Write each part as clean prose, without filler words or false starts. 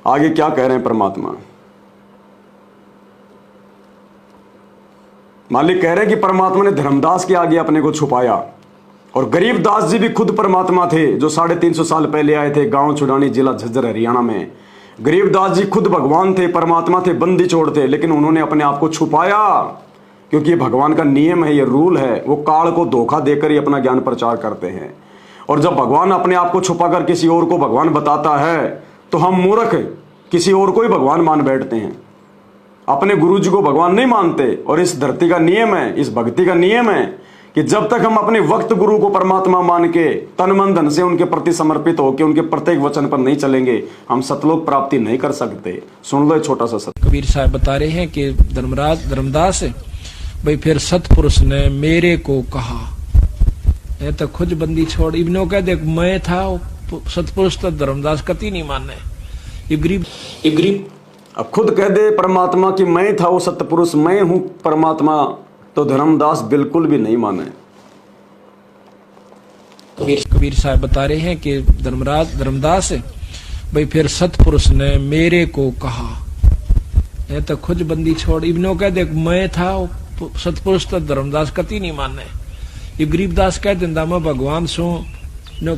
आगे क्या कह रहे हैं परमात्मा। मालिक कह रहे हैं कि परमात्मा ने धर्मदास के आगे अपने को छुपाया, और गरीबदास जी भी खुद परमात्मा थे जो 350 साल पहले आए थे गांव छुड़ानी, जिला झज्जर, हरियाणा में। गरीबदास जी खुद भगवान थे, परमात्मा थे, बंदी छोड़ थे, लेकिन उन्होंने अपने आप को छुपाया, क्योंकि ये भगवान का नियम है, ये रूल है। वो काल को धोखा देकर ही अपना ज्ञान प्रचार करते हैं। और जब भगवान अपने आप को छुपाकर किसी और को भगवान बताता है तो हम मूर्ख किसी और को ही भगवान मान बैठते हैं, अपने गुरु जी को भगवान नहीं मानते। और इस धरती का नियम है, इस भक्ति का नियम है कि जब तक हम अपने वक्त गुरु को परमात्मा मान के तन मन धन से उनके प्रति समर्पित होकर उनके प्रत्येक वचन पर नहीं चलेंगे, हम सतलोक प्राप्ति नहीं कर सकते। सुन लो एक छोटा सा सत्य। कबीर साहब बता रहे हैं कि धर्मदास भाई फिर सतपुरुष ने मेरे को कहा, ये तो खुद बंदी छोड़, इब्नो कह दे मैं था सतपुरुष, तो धर्मदास कति नहीं माने। इब्रीब अब खुद कह दे परमात्मा कि मैं था वो सतपुरुष, मैं हूं परमात्मा, तो धर्मदास बिल्कुल भी नहीं माने। कबीर साहब बता रहे हैं कि धर्मदास भाई फिर सतपुरुष ने मेरे को कहा, ये तो खुद बंदी छोड़, इब्नो कह दे मैं था सतपुरुष, तो धर्मदास कति नहीं माने। ये गरीबदास कह दिंदा मैं भगवान सू, नो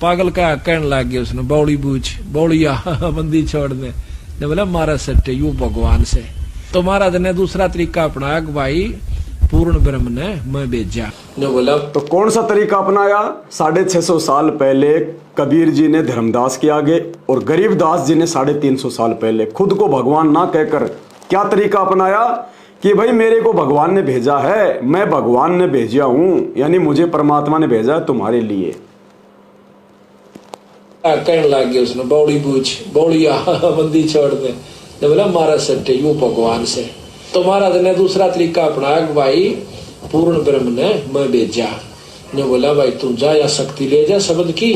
पागल का कहने लग गया उसने, बौड़ी बूझ बौड़िया बंदी छोड़ दे, ने बोला मारा सट्टे यू भगवान से। तो महाराज ने दूसरा तरीका अपनाया कि भाई पूर्ण ब्रह्म ने मैं भेजा, ने बोला। तो कौन सा तरीका अपनाया? 650 साल पहले कबीर जी ने धर्मदास के आगे, और गरीबदास जी ने 350 साल पहले खुद को भगवान ना कहकर क्या तरीका अपनाया कि भाई मेरे को भगवान ने भेजा है, मैं भगवान ने भेजा हूं, यानी मुझे परमात्मा ने भेजा है तुम्हारे लिए। कहने लग गया उसने, बौड़ी बूझ बौड़िया बंदी छोड़ दे, ने बोला मारा सट्टे यू भगवान से। तो महाराज ने दूसरा तरीका अपनाया कि भाई पूर्ण ब्रह्म ने मैं भेजा, ने बोला भाई तू जा या शक्ति ले जा शब्द की,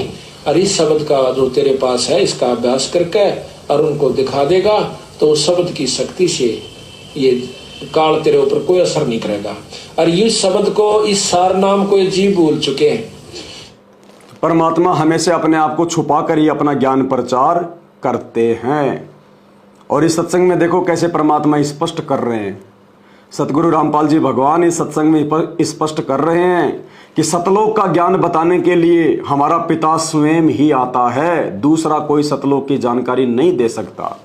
और इस शब्द का जो तेरे पास है इसका अभ्यास करके और उनको दिखा देगा, तो उस शब्द की शक्ति से ये काल तेरे ऊपर कोई असर नहीं करेगा। और इस शब्द को, इस सार नाम को ये जीव भूल चुके हैं। परमात्मा हमेशा अपने आप को छुपा कर ही अपना ज्ञान प्रचार करते हैं। और इस सत्संग में देखो कैसे परमात्मा स्पष्ट कर रहे हैं। सतगुरु रामपाल जी भगवान इस सत्संग में स्पष्ट कर रहे हैं कि सतलोक का ज्ञान बताने के लिए हमारा पिता स्वयं ही आता है, दूसरा कोई सतलोक की जानकारी नहीं दे सकता।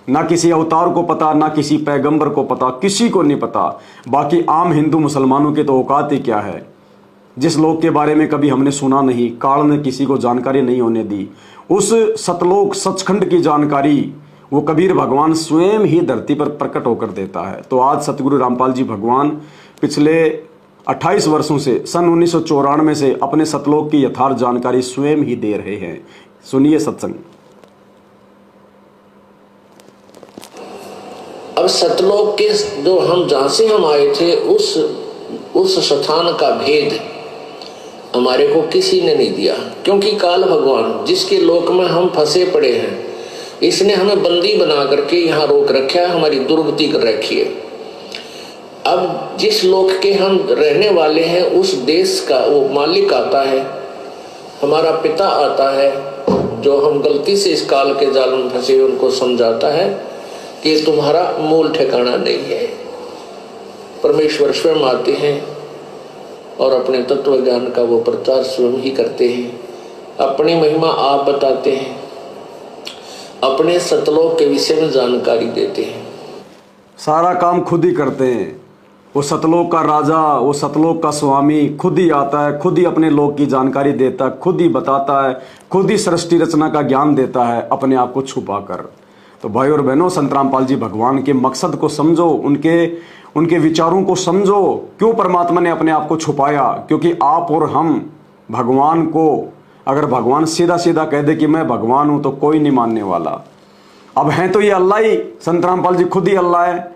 ना किसी अवतार को पता, ना किसी पैगंबर को पता, किसी को नहीं पता। बाकी आम हिंदू मुसलमानों के तो औकात ही क्या है, जिस लोक के बारे में कभी हमने सुना नहीं, काल ने किसी को जानकारी नहीं होने दी, उस सतलोक सचखंड की जानकारी वो कबीर भगवान स्वयं ही धरती पर प्रकट होकर देता है। तो आज सतगुरु रामपाल जी भगवान पिछले 28 वर्षों से सन 1994 से अपने सतलोक की यथार्थ जानकारी स्वयं ही दे रहे हैं। सुनिए सत्संग। अब सतलोक के जो हम जहां से हम आए थे उस स्थान का भेद हमारे को किसी ने नहीं दिया, क्योंकि काल भगवान जिसके लोक में हम फंसे पड़े हैं, इसने हमें बंदी बना करके यहाँ रोक रखा है, हमारी दुर्गति कर रखी है। अब जिस लोक के हम रहने वाले हैं उस देश का वो मालिक आता है, हमारा पिता आता है, जो हम गलती से इस काल के जाल में फंसे उनको समझाता है कि तुम्हारा मूल ठिकाना नहीं है। परमेश्वर स्वयं आते हैं और अपने तत्व ज्ञान का वो प्रचार स्वयं ही करते हैं, अपनी महिमा आप बताते हैं, अपने सतलोक के विषय में जानकारी देते हैं। सारा काम खुद ही करते हैं। वो सतलोक का राजा, वो सतलोक का स्वामी खुद ही आता है, खुद ही अपने लोक की जानकारी देता है, खुद ही बताता है, खुद ही सृष्टि रचना का ज्ञान देता है अपने आप को छुपा कर। तो भाई और बहनों, संत रामपाल जी भगवान के मकसद को समझो, उनके विचारों को समझो। क्यों परमात्मा ने अपने आप को छुपाया? क्योंकि आप और हम भगवान को, अगर भगवान सीधा सीधा कह दे कि मैं भगवान हूं तो कोई नहीं मानने वाला। अब हैं तो ये अल्लाह ही, संत रामपाल जी खुद ही अल्लाह है,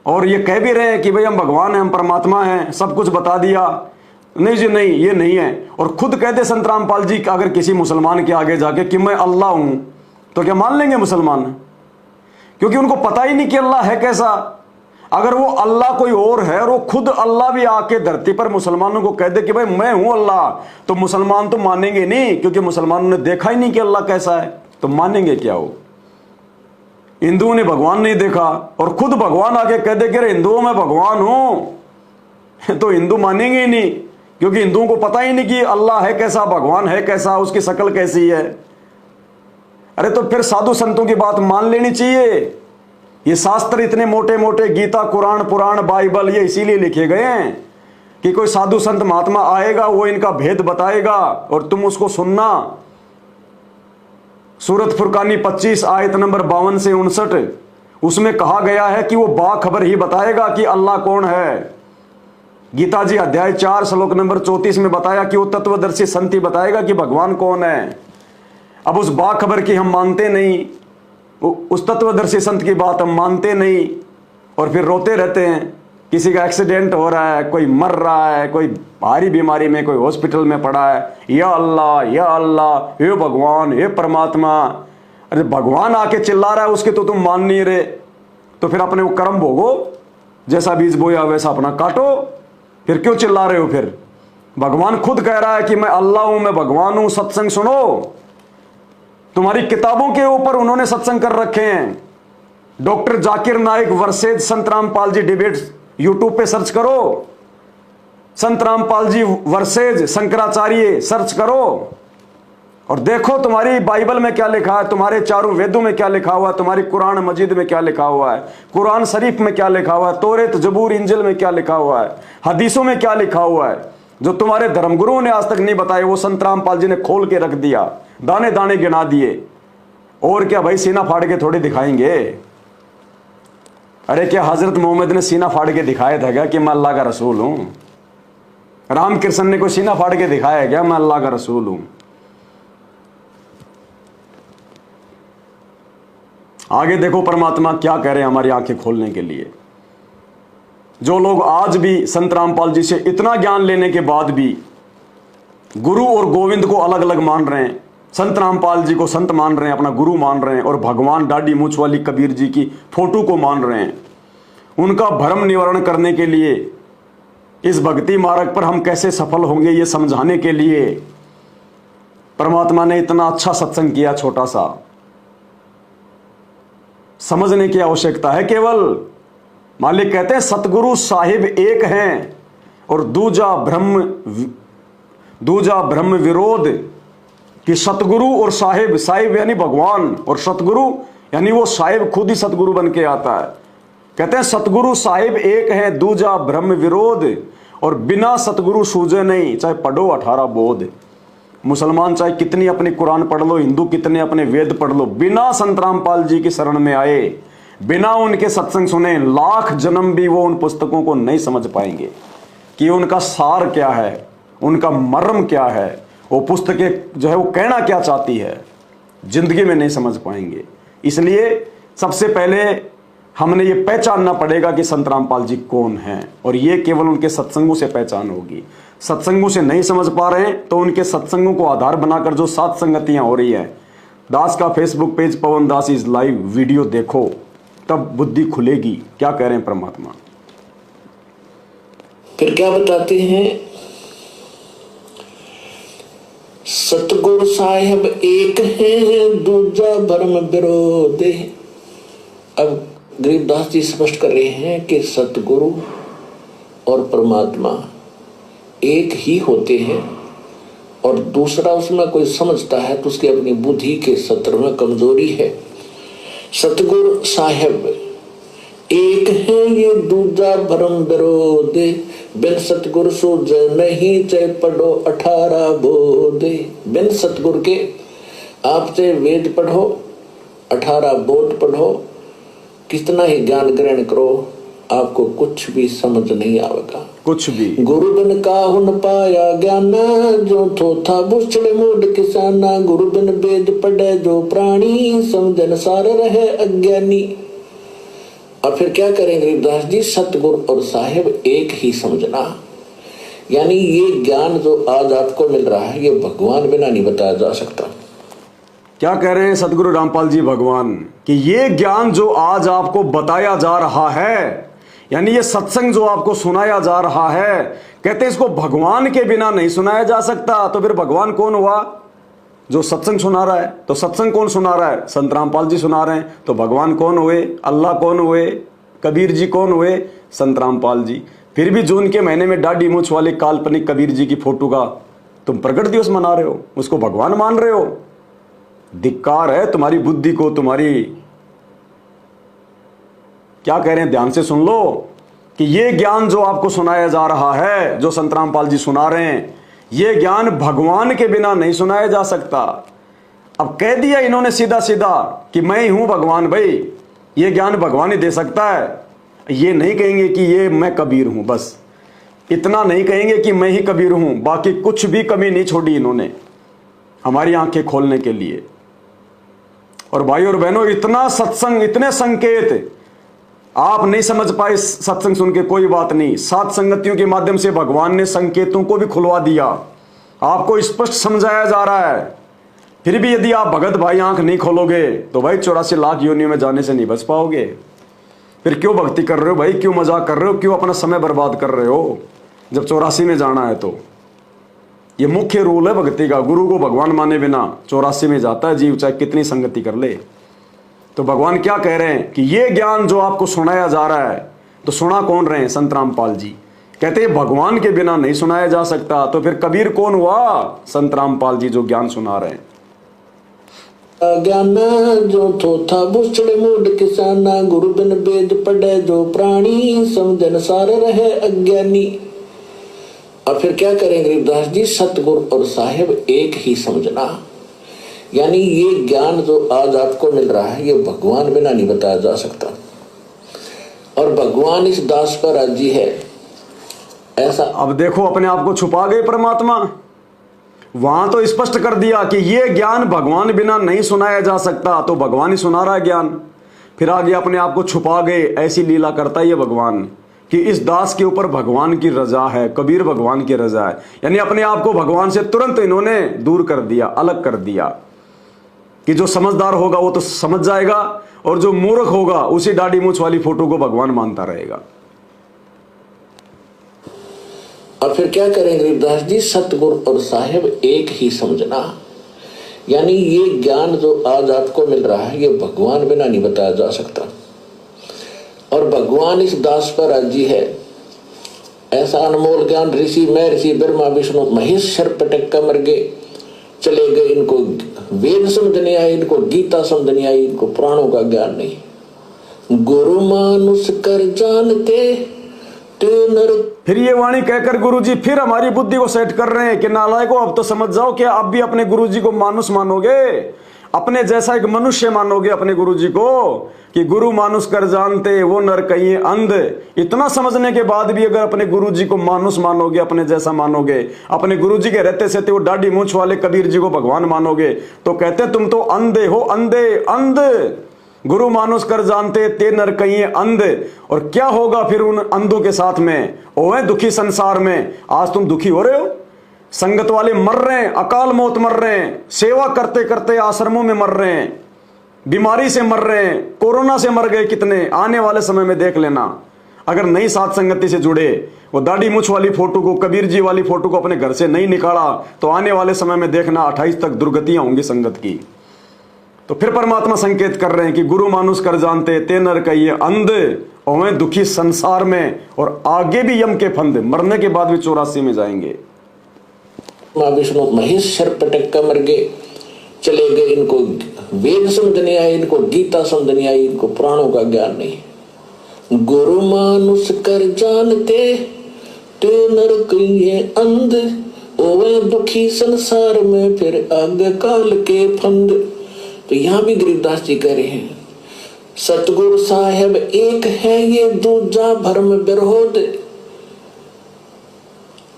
और ये कह भी रहे हैं कि भाई हम भगवान हैं, हम परमात्मा हैं, सब कुछ बता दिया। नहीं जी नहीं, ये नहीं है। और खुद कहते संत रामपाल जी अगर किसी मुसलमान के आगे जाके कि मैं अल्लाह हूं, तो क्या मान लेंगे मुसलमान? क्योंकि उनको पता ही नहीं कि अल्लाह है कैसा। अगर वो अल्लाह कोई और है और वो खुद अल्लाह भी आके धरती पर मुसलमानों को कह दे कि भाई मैं हूं अल्लाह, तो मुसलमान तो मानेंगे नहीं, क्योंकि मुसलमानों ने देखा ही नहीं कि अल्लाह कैसा है, तो मानेंगे क्या वो? हिंदुओं ने भगवान नहीं देखा और खुद भगवान आके कह दे कि अरे हिंदुओं में भगवान हूं, तो हिंदू मानेंगे ही नहीं, क्योंकि हिंदुओं को पता ही नहीं कि अल्लाह है कैसा, भगवान है कैसा, उसकी शक्ल कैसी है। अरे तो फिर साधु संतों की बात मान लेनी चाहिए। ये शास्त्र इतने मोटे मोटे, गीता, कुरान, पुराण, बाइबल, ये इसीलिए लिखे गए हैं कि कोई साधु संत महात्मा आएगा, वो इनका भेद बताएगा और तुम उसको सुनना। सूरत फुरकानी 25 आयत नंबर 52 से 59, उसमें कहा गया है कि वो बाखबर ही बताएगा कि अल्लाह कौन है। गीता जी अध्याय 4 श्लोक नंबर 34 में बताया कि वो तत्वदर्शी संत ही बताएगा कि भगवान कौन है। अब उस बाखबर की हम मानते नहीं, उस तत्वदर्शी संत की बात हम मानते नहीं और फिर रोते रहते हैं। किसी का एक्सीडेंट हो रहा है, कोई मर रहा है, कोई भारी बीमारी में, कोई हॉस्पिटल में पड़ा है, या अल्लाह, या अल्लाह, हे भगवान, हे परमात्मा। अरे भगवान आके चिल्ला रहा है, उसके तो तुम मान नहीं रहे, तो फिर अपने वो कर्म भोगो, जैसा बीज बोया वैसा अपना काटो। फिर क्यों चिल्ला रहे हो? फिर भगवान खुद कह रहा है कि मैं अल्लाह हूं, मैं भगवान हूं, सत्संग सुनो। तुम्हारी किताबों के ऊपर उन्होंने सत्संग कर रखे हैं। डॉक्टर जाकिर नाइक वर्सेज संत रामपाल जी डिबेट्स यूट्यूब पे सर्च करो, संत Rampal G versus Shankaracharya search करो और देखो तुम्हारी बाइबल में क्या लिखा है, तुम्हारे चारों वेदों में क्या लिखा हुआ है, तुम्हारी कुरान मजीद में क्या लिखा हुआ है, कुरान शरीफ में क्या लिखा हुआ है, तौरेत, जबूर, इंजिल में क्या लिखा हुआ है, हदीसों में क्या लिखा हुआ है। जो तुम्हारे धर्मगुरुओं ने आज तक नहीं बताए, वो संत रामपाल जी ने खोल के रख दिया, दाने दाने गिना दिए। और क्या भाई, सीना फाड़ के थोड़ी दिखाएंगे? अरे क्या हजरत मोहम्मद ने सीना फाड़ के दिखाया था क्या कि मैं अल्लाह का रसूल हूं? रामकृष्ण ने कोई सीना फाड़ के दिखाया क्या मैं अल्लाह का रसूल हूं? आगे देखो परमात्मा क्या कह रहे हैं हमारी आंखें खोलने के लिए। जो लोग आज भी संत रामपाल जी से इतना ज्ञान लेने के बाद भी गुरु और गोविंद को अलग अलग मान रहे हैं, संत रामपाल जी को संत मान रहे हैं, अपना गुरु मान रहे हैं, और भगवान दाढ़ी मूंछ वाली कबीर जी की फोटो को मान रहे हैं, उनका भ्रम निवारण करने के लिए, इस भक्ति मार्ग पर हम कैसे सफल होंगे ये समझाने के लिए परमात्मा ने इतना अच्छा सत्संग किया। छोटा सा समझने की आवश्यकता है केवल। मालिक कहते हैं सतगुरु साहिब एक हैं और दूजा ब्रह्म विरोध, कि सतगुरु और साहिब, साहिब यानी भगवान और सतगुरु यानी वो साहिब खुद ही सतगुरु बन के आता है। कहते हैं सतगुरु साहिब एक है, दूजा ब्रह्म विरोध, और बिना सतगुरु सूझे नहीं, चाहे पढ़ो 18 बोध। मुसलमान चाहे कितनी अपनी कुरान पढ़ लो, हिंदू कितने अपने वेद पढ़ लो, बिना संत रामपाल जी की शरण में आए, बिना उनके सत्संग सुने, लाख जन्म भी वो उन पुस्तकों को नहीं समझ पाएंगे कि उनका सार क्या है, उनका मर्म क्या है, वो पुस्तकें जो है वो कहना क्या चाहती है, जिंदगी में नहीं समझ पाएंगे। इसलिए सबसे पहले हमने ये पहचानना पड़ेगा कि संत रामपाल जी कौन हैं, और ये केवल उनके सत्संगों से पहचान होगी। सत्संगों से नहीं समझ पा रहे हैं तो उनके सत्संगों को आधार बनाकर जो सात संगतियां हो रही हैं, दास का Facebook page Pawan Das is live video देखो, तब बुद्धि खुलेगी। क्या कह रहे हैं परमात्मा? फिर क्या बताते हैं? सतगुरु साहिब एक है, दूजा भरम विरोध। अब गरीबदास जी स्पष्ट कर रहे हैं कि सतगुरु और परमात्मा एक ही होते हैं, और दूसरा उसमें कोई समझता है तो उसकी अपनी बुद्धि के सत्र में कमजोरी है। सतगुरु साहिब एक है, ये दूजा भरम विरोध, बिन सतगुरु सूझ नहीं, चाहे पढ़ो 18 बोध। बिन सतगुरु के आप चाहे वेद पढ़ो, 18 बोध पढ़ो, कितना ही ज्ञान ग्रहण करो, आपको कुछ भी समझ नहीं आएगा, कुछ भी। गुरु बिन काहु न पाया ज्ञाना, जो थोथा बुछड़े मूड किसाना। गुरु बिन वेद पढ़े जो प्राणी, समझन सार रहे अज्ञानी। अब फिर क्या करें गरीबदास जी? सतगुरु और साहिब एक ही समझना, यानी ये ज्ञान जो आज आपको मिल रहा है, ये भगवान बिना नहीं बताया जा सकता। क्या कह रहे हैं सतगुरु रामपाल जी भगवान? कि ये ज्ञान जो आज आपको बताया जा रहा है, यानी ये सत्संग जो आपको सुनाया जा रहा है, कहते हैं इसको भगवान के बिना नहीं सुनाया जा सकता। तो फिर भगवान कौन हुआ? जो सत्संग सुना रहा है, तो सत्संग कौन सुना रहा है? संत रामपाल जी सुना रहे हैं। तो भगवान कौन हुए? अल्लाह कौन हुए? कबीर जी कौन हुए? संत रामपाल जी। फिर भी जून के महीने में दाढ़ी मूछ वाले काल्पनिक कबीर जी की फोटो का तुम प्रकट दिवस मना रहे हो, उसको भगवान मान रहे हो। धिक्कार है तुम्हारी बुद्धि को, तुम्हारी। क्या कह रहे हैं, ध्यान से सुन लो कि ये ज्ञान जो आपको सुनाया जा रहा है, जो संत रामपाल जी सुना रहे हैं, ये ज्ञान भगवान के बिना नहीं सुनाया जा सकता। अब कह दिया इन्होंने सीधा सीधा कि मैं ही हूं भगवान। भाई ये ज्ञान भगवान ही दे सकता है। ये नहीं कहेंगे कि ये मैं कबीर हूं, बस इतना नहीं कहेंगे कि मैं ही कबीर हूं, बाकी कुछ भी कमी नहीं छोड़ी इन्होंने हमारी आंखें खोलने के लिए। और भाई और बहनों, इतना सत्संग, इतने संकेत आप नहीं समझ पाए सत्संग सुन के, कोई बात नहीं। सात संगतियों के माध्यम से भगवान ने संकेतों को भी खुलवा दिया, आपको स्पष्ट समझाया जा रहा है। फिर भी यदि आप भगत भाई आंख नहीं खोलोगे तो भाई 84 लाख योनियों में जाने से नहीं बच पाओगे। फिर क्यों भक्ति कर रहे हो भाई? क्यों मजाक कर रहे हो? क्यों अपना समय बर्बाद कर रहे हो जब 84 में जाना है? तो ये मुख्य रूल है भक्ति का। गुरु को भगवान माने बिना 84 में जाता है जीव, चाहे कितनी संगति कर ले। तो भगवान क्या कह रहे हैं कि ये ज्ञान जो आपको सुनाया जा रहा है, तो सुना कौन रहे हैं? संत रामपाल जी। कहते हैं भगवान के बिना नहीं सुनाया जा सकता। तो फिर कबीर कौन हुआ? संत रामपाल जी जो ज्ञान सुना रहे हैं। ज्ञान जो थोथा बुछड़े मूड किसाना, गुरु बिन वेद पढ़े जो प्राणी, समझन सार रहे अज्ञानी। और फिर क्या करें गरीबदास जी? सतगुरु और साहेब एक ही समझना। यानी ये ज्ञान जो आज आपको मिल रहा है, ये भगवान बिना नहीं बताया जा सकता। और भगवान इस दास पर राजी है, ऐसा। अब देखो, अपने आप को छुपा गए परमात्मा। वहां तो स्पष्ट कर दिया कि ये ज्ञान भगवान बिना नहीं सुनाया जा सकता, तो भगवान ही सुना रहा है ज्ञान। फिर आगे अपने आप को छुपा गए। ऐसी लीला करता है ये भगवान कि इस दास के ऊपर भगवान की रजा है, कबीर भगवान की रजा है। यानी अपने आप को भगवान से तुरंत इन्होंने दूर कर दिया, अलग कर दिया कि जो समझदार होगा वो तो समझ जाएगा, और जो मूर्ख होगा उसी दाढ़ी मूछ वाली फोटो को भगवान मानता रहेगा। और फिर क्या करें गरीबदास जी? सतगुरु और साहेब एक ही समझना। यानी ये ज्ञान जो आज आपको मिल रहा है, ये भगवान बिना नहीं बताया जा सकता। और भगवान इस दास पर राजी है, ऐसा अनमोल ज्ञान ऋषि मैं ऋषि ब्रह्मा विष्णु महेश सर्पटक का मर गए चले गए। इनको वेद समझ नहीं आई, इनको गीता समझ नहीं आई, इनको पुराणों का ज्ञान नहीं। गुरु मानुष कर जानते ते नर। फिर ये वाणी कहकर गुरुजी फिर हमारी बुद्धि को सेट कर रहे हैं कि नालायकों, अब तो समझ जाओ कि आप भी अपने गुरुजी को मानुष मानोगे, अपने जैसा एक मनुष्य मानोगे अपने गुरुजी को, कि गुरु मानुष कर जानते वो नर कहिए अंध। इतना समझने के बाद भी अगर अपने गुरुजी को मानुष मानोगे, अपने जैसा मानोगे, अपने गुरुजी के रहते सहते वो दाढ़ी मूछ वाले कबीर जी को भगवान मानोगे, तो कहते तुम तो अंधे हो, अंधे अंध। गुरु मानुष कर जानते ते नर कहिए अंध। और क्या होगा फिर उन अंधों के साथ में? ओए दुखी संसार में। आज तुम दुखी हो रहे हो, संगत वाले मर रहे हैं, अकाल मौत मर रहे हैं, सेवा करते करते आश्रमों में मर रहे हैं, बीमारी से मर रहे हैं, कोरोना से मर गए कितने। आने वाले समय में देख लेना, अगर नई साथ संगति से जुड़े, वो दाढ़ी मूछ वाली फोटो को, कबीर जी वाली फोटो को अपने घर से नहीं निकाला, तो आने वाले समय में देखना 28 तक दुर्गतियां होंगी संगत की। तो फिर परमात्मा संकेत कर रहे हैं कि गुरु मानुष कर जानते ते नर कहिए अंध, और दुखी संसार में, और आगे भी यम के फंद, मरने के बाद भी 84 में जाएंगे। विष्णु महेश सर्पटक का मर गए चले गए। इनको वेद समझ नहीं आई, इनको गीता समझ नहीं आई, इनको पुराणों का ज्ञान नहीं। गुरु मानुष कर जानते ते नर कहिए अंध, ओवे दुखी संसार में फिर आगे काल के फंद। तो यहाँ भी गरीबदास जी कह रहे हैं, सतगुरु साहेब एक है, ये दूजा भरम विरोध,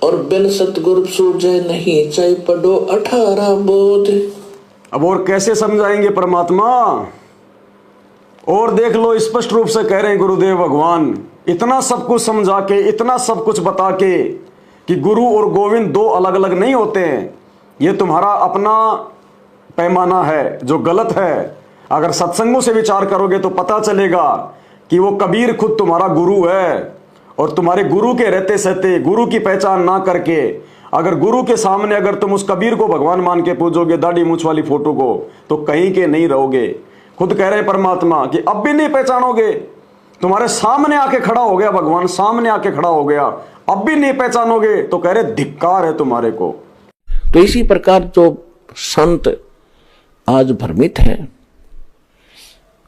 और बिन सतगुरु सूझे नहीं, चाहे पढ़ो 18 बोध। अब और कैसे समझाएंगे परमात्मा? और देख लो, स्पष्ट रूप से कह रहे हैं गुरुदेव भगवान, इतना सब कुछ समझा के, इतना सब कुछ बता के कि गुरु और गोविंद दो अलग अलग नहीं होते हैं। ये तुम्हारा अपना पैमाना है जो गलत है। अगर सत्संगों से विचार करोगे तो पता चलेगा कि वो कबीर खुद तुम्हारा गुरु है, और तुम्हारे गुरु के रहते सहते, गुरु की पहचान ना करके अगर गुरु के सामने अगर तुम उस कबीर को भगवान मान के पूजोगे, दाढ़ी मूछ वाली फोटो को, तो कहीं के नहीं रहोगे। खुद कह रहे परमात्मा कि अब भी नहीं पहचानोगे। तुम्हारे सामने आके खड़ा हो गया भगवान, सामने आके खड़ा हो गया, अब भी नहीं पहचानोगे, तो कह रहे धिक्कार है तुम्हारे को। तो इसी प्रकार जो संत आज भ्रमित हैं,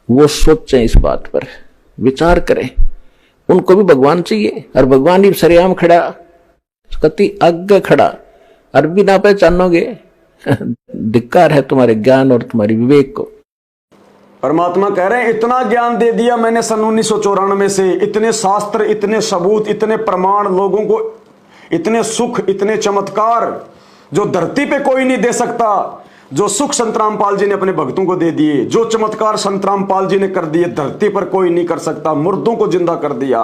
वो सोचें, इस बात पर विचार करें। उनको भी भगवान चाहिए, और भगवान ही सरेआम खड़ा, कति आगे खड़ा, और भी ना पहचानोगे, धिक्कार है तुम्हारे ज्ञान और तुम्हारी विवेक को। परमात्मा कह रहे हैं इतना ज्ञान दे दिया मैंने सन 1994 से, इतने शास्त्र, इतने सबूत, इतने प्रमाण, लोगों को इतने सुख, इतने चमत्कार जो धरती पे कोई नहीं दे सकता। जो सुख संत रामपाल जी ने अपने भक्तों को दे दिए, जो चमत्कार संत रामपाल जी ने कर दिए, धरती पर कोई नहीं कर सकता। मुर्दों को जिंदा कर दिया।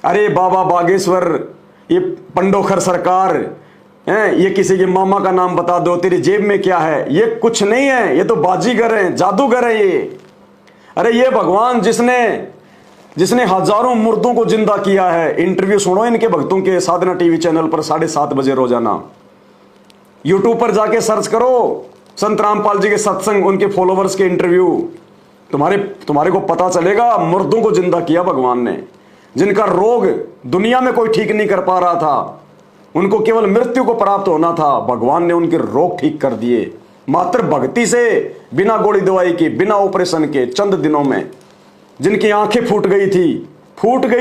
अरे बाबा बागेश्वर, ये पंडोखर सरकार, ये किसी के मामा का नाम बता दो, तेरी जेब में क्या है? ये कुछ नहीं है, ये तो बाजीगर है, जादूगर है ये। अरे ये भगवान जिसने हजारों मुर्दों को जिंदा किया है। इंटरव्यू सुनो इनके भक्तों के साधना टीवी चैनल पर 7:30 बजे रोजाना। यूट्यूब पर जाके सर्च करो संत रामपाल जी के सत्संग, उनके फॉलोवर्स के इंटरव्यू, तुम्हारे को पता चलेगा मुर्दों को जिंदा किया भगवान ने। जिनका रोग दुनिया में कोई ठीक नहीं कर पा रहा था, उनको केवल मृत्यु को प्राप्त होना था, भगवान ने उनके रोग ठीक कर दिए मात्र भक्ति से, बिना गोली दवाई के, बिना ऑपरेशन के, चंद दिनों में। जिनकी आंखें फूट गई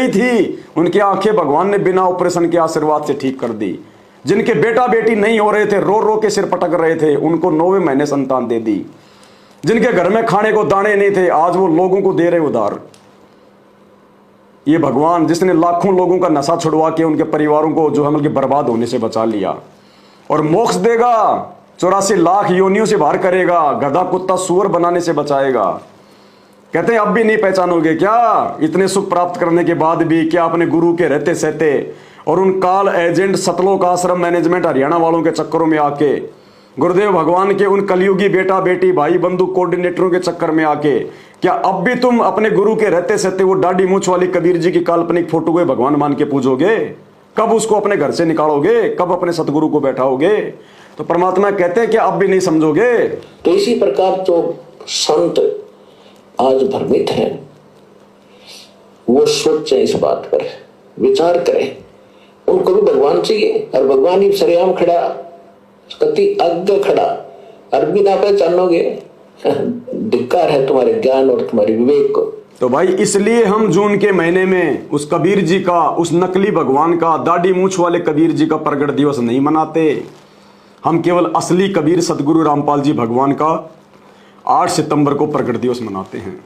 थी, उनकी आंखें भगवान ने बिना ऑपरेशन के आशीर्वाद से ठीक कर दी। जिनके बेटा बेटी नहीं हो रहे थे, रो रो के सिर पटक रहे थे, उनको 9वें महीने संतान दे दी। जिनके घर में खाने को दाने नहीं थे, आज वो लोगों को दे रहे उधार। ये भगवान जिसने लाखों लोगों का नशा छुड़वा के उनके परिवारों को जो है बर्बाद होने से बचा लिया, और मोक्ष देगा, 84 लाख योनियों से बाहर करेगा, गधा कुत्ता सूअर बनाने से बचाएगा। कहते हैं अब भी नहीं पहचानोगे क्या? इतने सुख प्राप्त करने के बाद भी क्या अपने गुरु के रहते सहते और उन काल एजेंट सतलोक आश्रम मैनेजमेंट हरियाणा वालों के चक्करों में आके, गुरुदेव भगवान के उन कलयुगी बेटा बेटी भाई बंधु कोऑर्डिनेटरों के चक्कर में आके, क्या अब भी तुम अपने गुरु के रहते सहते वो दाढ़ी मूछ वाली कबीर जी की काल्पनिक फोटो को भगवान मान के पूजोगे? कब उसको अपने घर से निकालोगे? कब अपने सतगुरु को बैठाओगे? तो परमात्मा कहते हैं कि अब भी नहीं समझोगे। तो इसी प्रकार जो संत आज भ्रमित हैं, वो सोचें, इस बात पर विचार करें। उनको भी भगवान चाहिए, और भगवान ही सरेआम खड़ा, कति आगे खड़ा, और भी ना पहचानोगे, धिक्कार है तुम्हारे ज्ञान और तुम्हारी विवेक को। तो भाई इसलिए हम जून के महीने में उस कबीर जी का, उस नकली भगवान का, दाढ़ी मूछ वाले कबीर जी का प्रगट दिवस नहीं मनाते। हम केवल असली कबीर सतगुरु रामपाल जी भगवान का 8 सितंबर को प्रगट दिवस मनाते हैं।